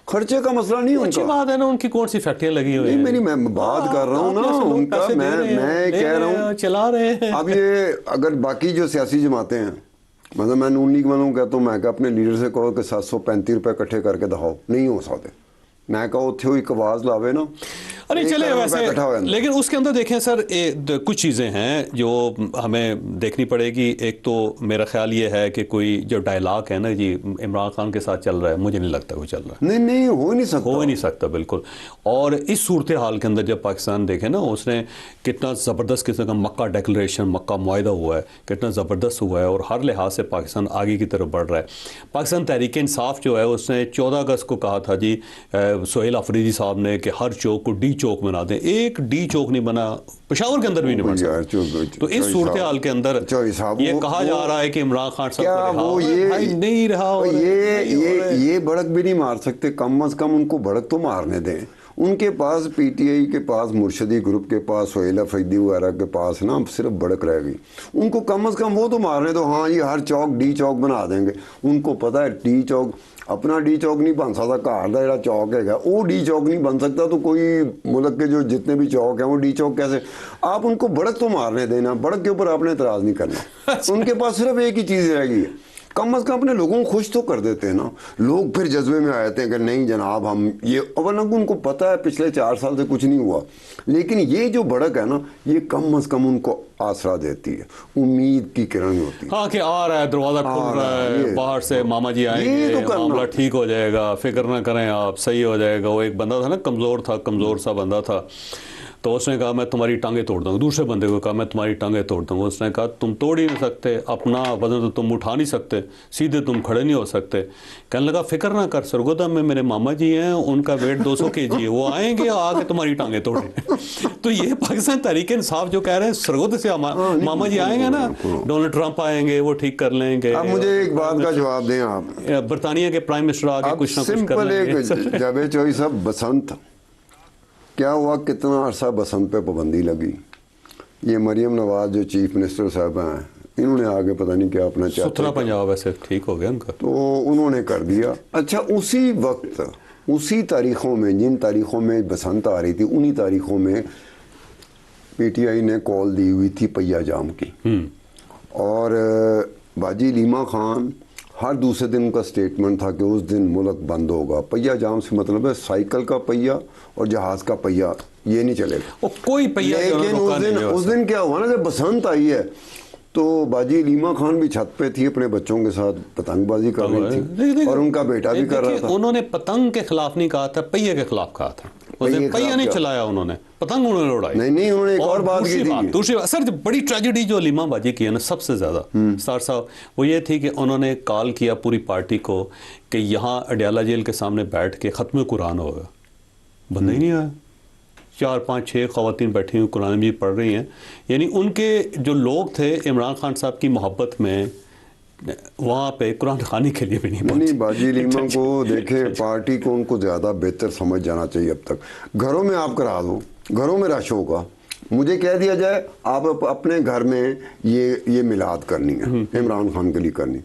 خرچے کا مسئلہ نہیں ان کا. اچھی بات ہے نا، ان کی کون سی فیکٹریاں لگی ہوئی ہیں. میں بات کر رہا ہوں نا ان کا، میں کہہ رہا ہوں چلا رہے ہیں. اب یہ اگر باقی جو سیاسی جماعتیں ہیں، مطلب میں نون لیگ والوں کہتا ہوں، میں کہ اپنے لیڈر سے کہو کہ 735 روپے اکٹھے کر کے دکھاؤ، نہیں ہو سکتے. میں کہا اتھے ہوئی آواز لاوے نا. ارے چلے ویسے, لیکن اس کے اندر دیکھیں سر کچھ چیزیں ہیں جو ہمیں دیکھنی پڑے گی. ایک تو میرا خیال یہ ہے کہ کوئی جو ڈائلاگ ہے نا جی عمران خان کے ساتھ چل رہا ہے, مجھے نہیں لگتا کوئی چل رہا ہے. نہیں ہو ہی نہیں سکتا بالکل. اور اس صورتحال کے اندر جب پاکستان دیکھیں نا, اس نے کتنا زبردست قسم کا مکہ ڈیکلریشن, مکہ معاہدہ ہوا ہے, کتنا زبردست ہوا ہے, اور ہر لحاظ سے پاکستان آگے کی طرف بڑھ رہا ہے. پاکستان تحریک انصاف جو ہے اس نے 14 اگست کو کہا تھا جی سہیل آفریدی صاحب نے کہ ہر چوک کو ڈی چوک بنا دیں. ایک ڈی چوک نہیں بنا, پشاور کے اندر بھی نہیں بنا. تو اس صورتحال کے اندر یہ کہا جا رہا ہے کہ عمران خان صاحب نہیں رہا, یہ بڑک بھی نہیں مار سکتے, کم از کم ان کو بڑک تو مارنے دیں. ان کے پاس پی ٹی آئی کے پاس, مرشدی گروپ کے پاس, سہیل آفریدی وغیرہ کے پاس نا صرف بڑک رہ گئی. ان کو کم از کم وہ تو مارنے دو. ہاں یہ ہر چوک ڈی چوک بنا دیں گے. ان کو پتہ ہے ڈی چوک اپنا ڈی چوک نہیں بن سکتا, گھر کا جڑا چوک ہے وہ ڈی چوک نہیں بن سکتا, تو کوئی ملک کے جو جتنے بھی چوک ہیں وہ ڈی چوک کیسے. آپ ان کو بڑک تو مارنے دینا, بڑک کے اوپر آپ نے اعتراض نہیں کرنا. ان کے پاس صرف ایک ہی چیز رہ گئی ہے, کم از کم اپنے لوگوں کو خوش تو کر دیتے ہیں نا. لوگ پھر جذبے میں آتے ہیں کہ نہیں جناب ہم یہ, ورنہ ان کو پتہ ہے پچھلے 4 سال سے کچھ نہیں ہوا. لیکن یہ جو بڑک ہے نا, یہ کم از کم ان کو آسرا دیتی ہے, امید کی کرن ہوتی ہے. ہاں کہ آ رہا ہے, دروازہ کھل رہا ہے, باہر سے ماما جی آئیں گے, معاملہ ٹھیک ہو جائے گا, فکر نہ کریں آپ, صحیح ہو جائے گا. وہ ایک بندہ تھا نا, کمزور سا بندہ تھا, تو اس نے کہا میں تمہاری ٹانگیں توڑ دوں گا. دوسرے بندے کو کہا میں تمہاری ٹانگیں توڑ دوں گا. اس نے کہا تم توڑ ہی نہیں سکتے, اپنا وزن تو تم اٹھا نہیں سکتے, سیدھے تم کھڑے نہیں ہو سکتے. کہنے لگا فکر نہ کر, سرگودا میں میرے ماما جی ہیں, ان کا ویٹ 200 kg ہے, وہ آئیں گے آ کے تمہاری ٹانگیں توڑیں. تو یہ پاکستان تحریک انصاف جو کہہ رہے ہیں سرگودا سے ماما جی آئیں گے نا, ڈونلڈ ٹرمپ آئیں گے, وہ ٹھیک کر لیں گے. اب مجھے ایک بات کا جواب دیں آپ, برطانیہ کے پرائم منسٹر آ کے کچھ نہ کچھ کر لیں گے. جاوید چوہدری صاحب, بسنت کیا ہوا, کتنا عرصہ بسنت پہ پابندی لگی. یہ مریم نواز جو چیف منسٹر صاحب ہیں, انہوں نے آگے پتہ نہیں کیا اپنا سترہ پنجاب ویسے ٹھیک ہو گیا ان کا, تو انہوں نے کر دیا. اچھا اسی وقت, اسی تاریخوں میں, جن تاریخوں میں بسنت آ رہی تھی, انہی تاریخوں میں پی ٹی آئی نے کال دی ہوئی تھی پہیا جام کی. اور باجی لیما خان ہر دوسرے دن کا سٹیٹمنٹ تھا کہ اس دن ملک بند ہوگا. پہیا جام سے مطلب ہے سائیکل کا پہیا اور جہاز کا پہیا, یہ نہیں چلے گا کوئی پہیا. لیکن اس دن کیا ہوا نا, جب بسنت آئی ہے تو باجی لیما خان بھی چھت پہ تھی, اپنے بچوں کے ساتھ پتنگ بازی کر رہی تھی, اور ان کا بیٹا بھی کر رہا تھا. انہوں نے پتنگ کے خلاف نہیں کہا تھا, پہیے کے خلاف کہا تھا. پہیا نہیں چلایا انہوں نے, پتنگ انہوں نے اڑائی. نہیں انہوں نے ایک اور بات کی تھی. دوسری بات سر, بڑی ٹریجڈی جو لیما بازی کی ہے نا سب سے زیادہ سر صاحب, وہ یہ تھی کہ انہوں نے کال کیا پوری پارٹی کو کہ یہاں اڈیالہ جیل کے سامنے بیٹھ کے ختم قرآن ہوگا. بندہ ہی نہیں آیا. 4 5 6 خواتین بیٹھی ہوئی قرآن مجید پڑھ رہی ہیں. یعنی ان کے جو لوگ تھے عمران خان صاحب کی محبت میں وہاں پہ قرآن خوانی کے لیے بھی نہیں پہنچے. نہیں باجی لیما کو دیکھیں, پارٹی کو ان کو زیادہ بہتر سمجھ جانا چاہیے. اب تک گھروں میں آپ کرا دو, گھروں میں رش ہوگا, مجھے کہہ دیا جائے آپ اپنے گھر میں یہ میلاد کرنی ہے عمران خان کے لیے کرنی,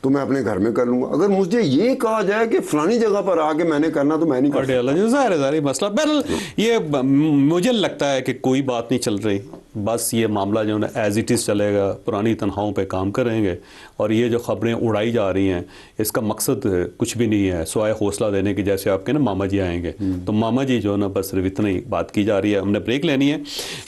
تو میں اپنے گھر میں کر لوں گا. اگر مجھے یہ کہا جائے کہ فلانی جگہ پر آ کے میں نے کرنا, تو میں نہیں کر سکتا. ظاہر مسئلہ. بہرحال یہ مجھے لگتا ہے کہ کوئی بات نہیں چل رہی, بس یہ معاملہ جو ہے ایز اٹ از چلے گا, پرانی تنخواہوں پہ کام کریں گے. اور یہ جو خبریں اڑائی جا رہی ہیں اس کا مقصد کچھ بھی نہیں ہے سوائے حوصلہ دینے کی. جیسے آپ کے نا ماما جی آئیں گے, تو ماما جی جو ہے نا بس صرف اتنی بات کی جا رہی ہے. ہم نے بریک لینی ہے,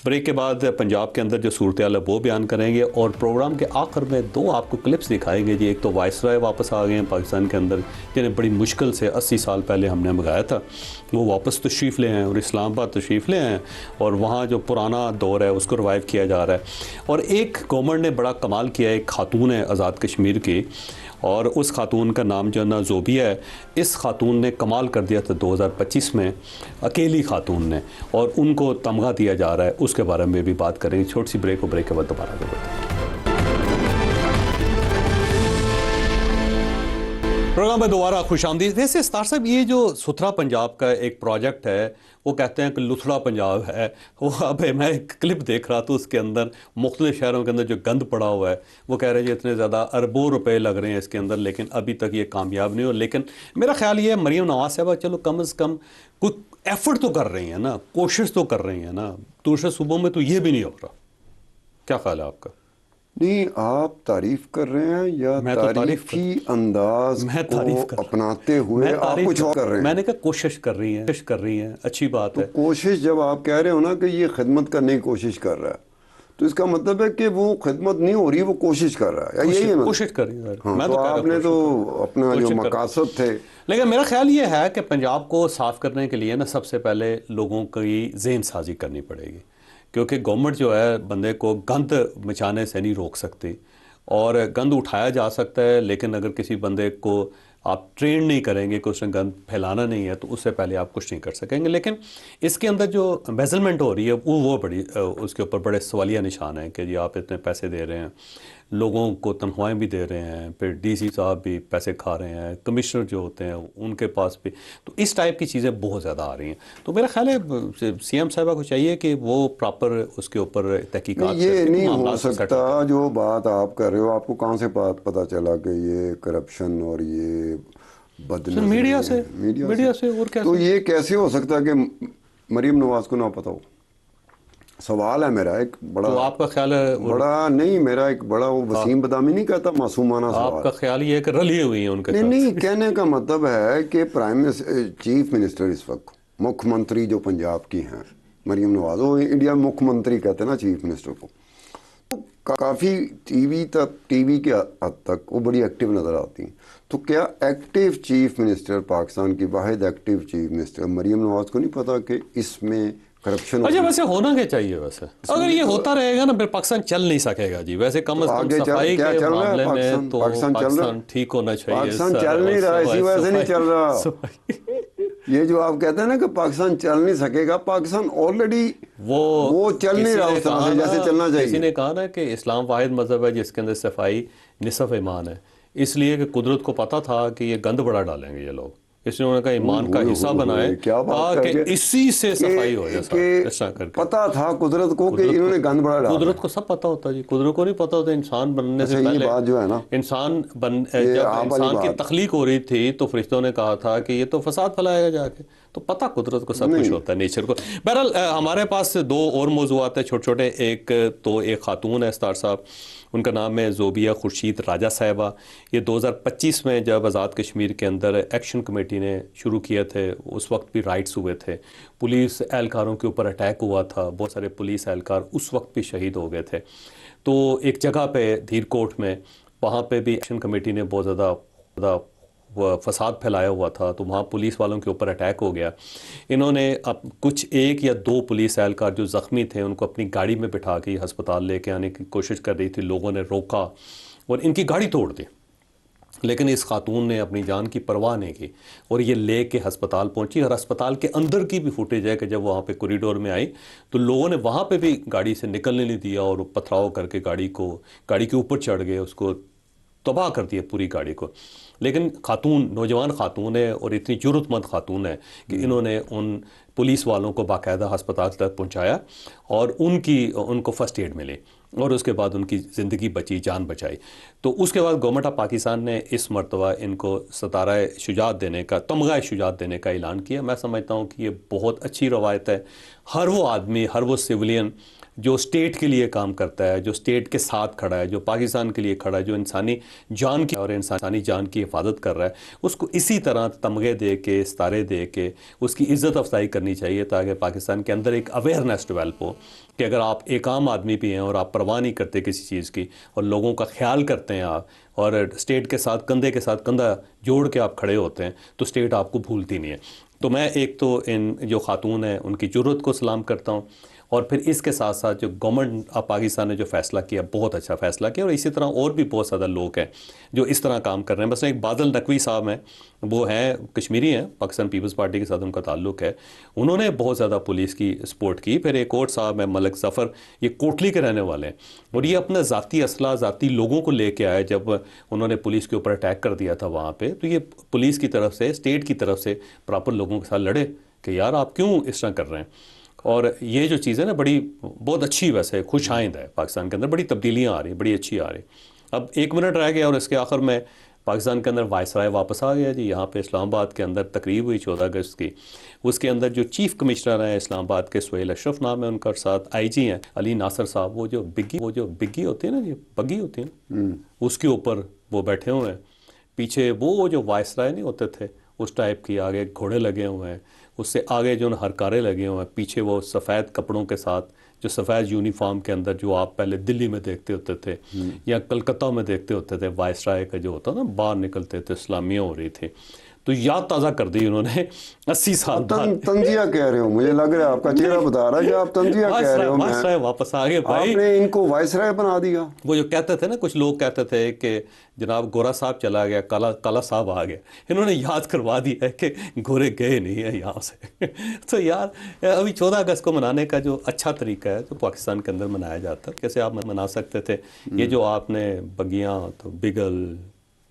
بریک کے بعد پنجاب کے اندر جو صورتحال ہے وہ بیان کریں گے, اور پروگرام کے آخر میں 2 آپ کو کلپس دکھائیں گے جی. ایک تو وائس رائے واپس آ گئے ہیں پاکستان کے اندر, جنہیں بڑی مشکل سے 80 سال پہلے ہم نے منگایا تھا, وہ واپس تشریف لے ہیں اور اسلام آباد تشریف لے ہیں, اور وہاں جو پرانا دور ہے اس کو ریوائیو کیا جا رہا ہے. اور ایک گورنمنٹ نے بڑا کمال کیا ہے, ایک خاتون ہے آزاد کشمیر کی, اور اس خاتون کا نام جو ہے نا زوبیہ ہے. اس خاتون نے کمال کر دیا تھا 2025 میں, اکیلی خاتون نے, اور ان کو تمغہ دیا جا رہا ہے. اس کے بارے میں بھی بات کریں گے. چھوٹی سی بریک ہو, بریک کے بعد دوبارہ کرتے ہیں. پروگرام میں دوبارہ خوش آمدید. ویسے ستار صاحب یہ جو ستھرا پنجاب کا ایک پروجیکٹ ہے, وہ کہتے ہیں کہ لتھڑا پنجاب ہے. وہ اب میں ایک کلپ دیکھ رہا تھا, اس کے اندر مختلف شہروں کے اندر جو گند پڑا ہوا ہے, وہ کہہ رہے ہیں جی اتنے زیادہ اربوں روپے لگ رہے ہیں اس کے اندر, لیکن ابھی تک یہ کامیاب نہیں ہو. لیکن میرا خیال یہ ہے مریم نواز صاحبہ چلو کم از کم کوئی ایفرٹ تو کر رہی ہیں نا, کوشش تو کر رہی ہیں نا. دوسرے صوبوں میں تو یہ بھی نہیں ہو رہا. کیا خیال ہے آپ کا؟ نہیں آپ تعریف کر رہے ہیں یا میں تو تعریفی انداز میں کو تعریف کر اپناتے ہوئے آپ کچھ اور کر رہے ہیں؟ میں نے کہا کوشش کر رہی ہیں اچھی بات تو ہے. کوشش جب آپ کہہ رہے ہو نا کہ یہ خدمت کرنے کی کوشش کر رہا ہے تو اس کا مطلب ہے کہ وہ خدمت نہیں ہو رہی، وہ کوشش کر رہا ہے، یا یہی ہے مطلب؟ کوشش کر رہی ہے. ہاں میں تو کہہ رہا آپ نے تو اپنا جو کوشش کر مقاصد تھے. لیکن میرا خیال یہ ہے کہ پنجاب کو صاف کرنے کے لیے نا سب سے پہلے لوگوں کی ذہن سازی کرنی پڑے گی، کیونکہ گورنمنٹ جو ہے بندے کو گند مچانے سے نہیں روک سکتی، اور گند اٹھایا جا سکتا ہے لیکن اگر کسی بندے کو آپ ٹرین نہیں کریں گے کہ اس نے گند پھیلانا نہیں ہے تو اس سے پہلے آپ کچھ نہیں کر سکیں گے. لیکن اس کے اندر جو میزرمنٹ ہو رہی ہے وہ بڑی اس کے اوپر بڑے سوالیہ نشان ہیں کہ جی آپ اتنے پیسے دے رہے ہیں، لوگوں کو تنخواہیں بھی دے رہے ہیں، پھر ڈی سی صاحب بھی پیسے کھا رہے ہیں، کمشنر جو ہوتے ہیں ان کے پاس بھی، تو اس ٹائپ کی چیزیں بہت زیادہ آ رہی ہیں. تو میرا خیال ہے سی ایم صاحبہ کو چاہیے کہ وہ پراپر اس کے اوپر نہیں تحقیقات یہ کر کے نہیں ہو معاملات کو سیٹل سکتا کریں. جو بات آپ کر رہے ہو. آپ کو کہاں سے بات پتہ چلا کہ یہ کرپشن اور یہ بد سر نظری میڈیا ہے؟ سے، میڈیا سے. اور تو کیسے؟ یہ کیسے ہو سکتا ہے کہ مریم نواز کو نہ پتہ ہو؟ سوال ہے میرا ایک تو آپ کا خیال ہے بڑا نہیں، میرا ایک بڑا وہ وسیم بدامی نہیں کہتا معصومانہ آپ سوال. کا خیال یہ ہے کہ رلی ہوئی ہیں ان کے نہیں ساتھ؟ نہیں، کہنے کا مطلب ہے کہ چیف منسٹر اس وقت مکھ منتری جو پنجاب کی ہیں مریم نواز، وہ انڈیا مکھ منتری کہتے ہیں نا چیف منسٹر کو، کافی ٹی وی کے حد تک وہ بڑی ایکٹیو نظر آتی ہیں. تو کیا ایکٹیو چیف منسٹر، پاکستان کی واحد active chief minister Maryam Nawaz کو نہیں پتا کہ اس میں کرپشن ہو اچھا رہی ہے؟ ویسے ہونا کیا چاہیے؟ ویسے اگر یہ ہوتا رہے گا نا پھر پاکستان چل نہیں سکے گا جی. ویسے کم تو از کم آگے صفائی کیا کے چل رہا ہے معاملے میں پاکستان؟ تو چل رہا ہے؟ پاکستان ٹھیک ہونا چاہیے پاکستان سر. چل اور نہیں رہا، اسی وجہ سے نہیں چل رہا. صفائی یہ جو آپ کہتے ہیں نا کہ پاکستان چل نہیں سکے گا، پاکستان آلریڈی وہ چل نہیں رہا اس طرح سے جیسے چلنا کسی چاہیے. نے کہا نا کہ اسلام واحد مذہب ہے جس کے اندر صفائی نصف ایمان ہے، اس لیے کہ قدرت کو پتہ تھا کہ یہ گند بڑا ڈالیں گے یہ لوگ، اس لیے انہوں نے کہا ایمان کا حصہ بنائے کیا بات کر تاکہ کے اسی سے صفائی ہو جائے کہ صاحب. اس طرح کر کے پتا تھا قدرت کو کہ انہوں نے گند بڑا ڈالا. قدرت کو سب پتہ ہوتا ہے جی. قدرت کو نہیں پتہ ہوتا انسان بننے سے اچھا یہ پہلے. بات جو ہے نا، یہ جب آپ والی انسان کی بات تخلیق ہو رہی تھی تو فرشتوں نے کہا تھا کہ یہ تو فساد پھیلائے گا جا کے. تو پتہ قدرت کو سب کچھ نہیں. ہوتا ہے، نیچر کو. بہرحال ہمارے پاس دو اور موضوعات ہیں چھوٹے چھوٹے. ایک خاتون ہے اسٹار صاحب، ان کا نام ہے زوبیہ خورشید راجہ صاحبہ. یہ 2025 میں جب آزاد کشمیر کے اندر ایکشن کمیٹی نے شروع کیے تھے، اس وقت بھی رائٹس ہوئے تھے، پولیس اہلکاروں کے اوپر اٹیک ہوا تھا، بہت سارے پولیس اہلکار اس وقت بھی شہید ہو گئے تھے. تو ایک جگہ پہ دھیر کوٹ میں، وہاں پہ بھی ایکشن کمیٹی نے بہت زیادہ فساد پھیلایا ہوا تھا، تو وہاں پولیس والوں کے اوپر اٹیک ہو گیا. انہوں نے کچھ ایک یا دو پولیس اہلکار جو زخمی تھے ان کو اپنی گاڑی میں بٹھا کے ہسپتال لے کے آنے کی کوشش کر رہی تھی، لوگوں نے روکا اور ان کی گاڑی توڑ دی. لیکن اس خاتون نے اپنی جان کی پرواہ نہیں کی اور یہ لے کے ہسپتال پہنچی. اور ہسپتال کے اندر کی بھی فوٹیج ہے کہ جب وہاں پہ کوریڈور میں آئی تو لوگوں نے وہاں پہ بھی گاڑی سے نکلنے نہیں دیا اور پتھراؤ کر کے گاڑی کے اوپر چڑھ گئے، اس کو تباہ کر دیا پوری گاڑی کو. لیکن خاتون، نوجوان خاتون ہے اور اتنی جرأت مند خاتون ہے کہ انہوں نے ان پولیس والوں کو باقاعدہ ہسپتال تک پہنچایا اور ان کو فرسٹ ایڈ ملی اور اس کے بعد ان کی زندگی بچی، جان بچائی. تو اس کے بعد گورنمنٹ آف پاکستان نے اس مرتبہ ان کو ستارہ شجاعت دینے کا، تمغہ شجاعت دینے کا اعلان کیا. میں سمجھتا ہوں کہ یہ بہت اچھی روایت ہے. ہر وہ آدمی، ہر وہ سویلین جو اسٹیٹ کے لیے کام کرتا ہے، جو اسٹیٹ کے ساتھ کھڑا ہے، جو پاکستان کے لیے کھڑا ہے، جو انسانی جان کی اور انسانی جان کی حفاظت کر رہا ہے، اس کو اسی طرح تمغے دے کے، ستارے دے کے اس کی عزت افزائی کرنی چاہیے تاکہ پاکستان کے اندر ایک اویئرنیس ڈیولپ ہو کہ اگر آپ ایک عام آدمی بھی ہیں اور آپ پرواہ نہیں کرتے کسی چیز کی اور لوگوں کا خیال کرتے ہیں آپ اور اسٹیٹ کے ساتھ کندھے کے ساتھ کندھا جوڑ کے آپ کھڑے ہوتے ہیں تو اسٹیٹ آپ کو بھولتی نہیں ہے. تو میں ایک تو ان جو خاتون ہیں ان کی جرأت کو سلام کرتا ہوں، اور پھر اس کے ساتھ ساتھ جو گورنمنٹ آف پاکستان نے جو فیصلہ کیا، بہت اچھا فیصلہ کیا. اور اسی طرح اور بھی بہت زیادہ لوگ ہیں جو اس طرح کام کر رہے ہیں. مثلا ایک بادل نقوی صاحب ہیں، وہ ہیں کشمیری ہیں، پاکستان پیپلز پارٹی کے ساتھ ان کا تعلق ہے، انہوں نے بہت زیادہ پولیس کی سپورٹ کی. پھر ایک اور صاحب ہیں ملک ظفر، یہ کوٹلی کے رہنے والے ہیں اور یہ اپنا ذاتی اسلحہ، ذاتی لوگوں کو لے کے آئے. جب انہوں نے پولیس کے اوپر اٹیک کر دیا تھا وہاں پہ، تو یہ پولیس کی طرف سے، اسٹیٹ کی طرف سے پراپر لوگوں کے ساتھ لڑے کہ یار آپ کیوں اس طرح کر رہے ہیں. اور یہ جو چیزیں نا بہت اچھی، ویسے خوش آئند ہے. پاکستان کے اندر بڑی تبدیلیاں آ رہی ہیں، بڑی اچھی آ رہی ہیں. اب 1 منٹ رہ گیا اور اس کے آخر میں پاکستان کے اندر وائسرائے واپس آ گیا جی. یہاں پہ اسلام آباد کے اندر تقریب ہوئی 14 اگست کی. اس کے اندر جو چیف کمشنر ہیں اسلام آباد کے سہیل اشرف نام ہے ان کا، ساتھ آئی جی ہیں علی ناصر صاحب، وہ جو بگی ہوتی ہے نا جی، بگی ہوتی ہے نا، اس کے اوپر وہ بیٹھے ہوئے ہیں. پیچھے وہ جو وائسرائے نہیں ہوتے تھے اس ٹائپ کی، آگے گھوڑے لگے ہوئے ہیں، اس سے آگے جو ہرکارے لگے ہوئے ہیں، پیچھے وہ سفید کپڑوں کے ساتھ، جو سفید یونیفارم کے اندر جو آپ پہلے دلی میں دیکھتے ہوتے تھے یا کلکتہ میں دیکھتے ہوتے تھے، وائسرائے کا جو ہوتا نا، باہر نکلتے تھے، اسلامیہ ہو رہی تھی. تو یاد تازہ کر دی انہوں نے 80 سال بعد. تنزیہ کہہ رہے ہو، مجھے لگ رہا ہے آپ کا چہرہ بتا رہا ہے کہ آپ تنزیہ کہہ رہے ہو. وائسرائے واپس آ گئے بھائی. آپ نے ان کو وائسرائے بنا دیا. وہ جو کہتے تھے نا، کچھ لوگ کہتے تھے کہ جناب گورا صاحب چلا گیا، کالا صاحب آ گیا. انہوں نے یاد کروا دیا ہے کہ گورے گئے نہیں ہیں یہاں سے. تو یار ابھی 14 اگست کو منانے کا جو اچھا طریقہ ہے جو پاکستان کے اندر منایا جاتا ہے، کیسے آپ منا سکتے تھے؟ یہ جو آپ نے بگیاں تو بگل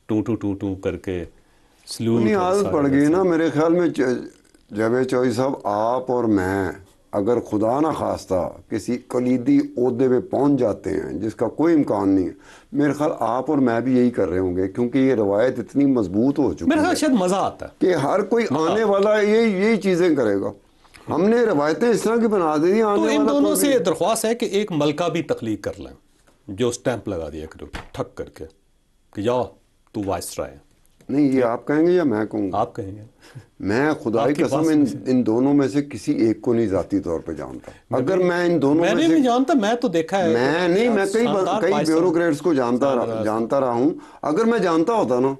ٹو کر کے نہیں، عادت پڑ گئی نا میرے خیال میں. جاوید چوہدری صاحب، آپ اور میں اگر خدا نہ خواستہ کسی کلیدی عہدے پہ پہنچ جاتے ہیں جس کا کوئی امکان نہیں ہے، میرے خیال آپ اور میں بھی یہی کر رہے ہوں گے، کیونکہ یہ روایت اتنی مضبوط ہو چکی میرے ہے خیال شاید مزہ آتا ہے کہ ہر کوئی آنے والا یہی چیزیں کرے گا. ہم نے روایتیں اس طرح کی بنا دی. تو ان دونوں سے درخواست ہے کہ ایک ملکہ بھی تخلیق کر لیں جو سٹیمپ لگا دیا کرو ٹھک کر کے کہ جاؤ تو وائسرائے. نہیں، یہ آپ کہیں گے یا میں کہوں گا؟ آپ کہیں گے. میں خدائی قسم ان دونوں میں سے کسی ایک کو نہیں ذاتی طور پہ جانتا. اگر میں ان دونوں میں سے نہیں جانتا، میں تو دیکھا ہے، میں نہیں، میں کئی بیوروکریٹس کو جانتا رہا ہوں. اگر میں جانتا ہوتا نا،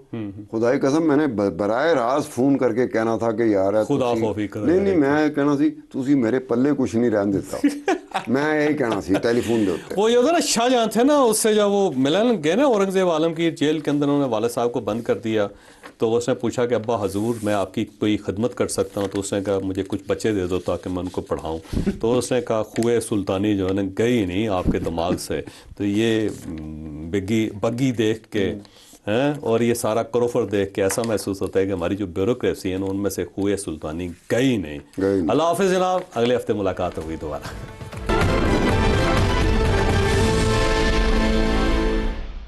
خدائی قسم میں نے براہ راست فون کر کے کہنا تھا کہ یار خدا خوفی کرو. نہیں، میں کہنا سی تسی میرے پلے کچھ نہیں رہن دیتا. میں یہی کہنا سی ٹیلی فون دے ہوتے. وہ یہ ہوتا نا، شاہ جہاں تھے نا، اس سے جب وہ ملن گئے نا اورنگزیب عالمگیر جیل کے اندر، انہوں نے والد صاحب کو بند کر دیا، تو اس نے پوچھا کہ ابا حضور میں آپ کی کوئی خدمت کر سکتا ہوں؟ تو اس نے کہا مجھے کچھ بچے دے دو تاکہ میں ان کو پڑھاؤں. تو اس نے کہا خوئے سلطانی جو ہے نا گئی نہیں آپ کے دماغ سے. تو یہ بگی دیکھ کے اور یہ سارا کروفر دیکھ کے ایسا محسوس ہوتا ہے کہ ہماری جو بیوروکریسی ہے نا، ان میں سے خوئے سلطانی گئی نہیں. اللہ حافظ جناب، اگلے ہفتے ملاقات ہوگی دوبارہ.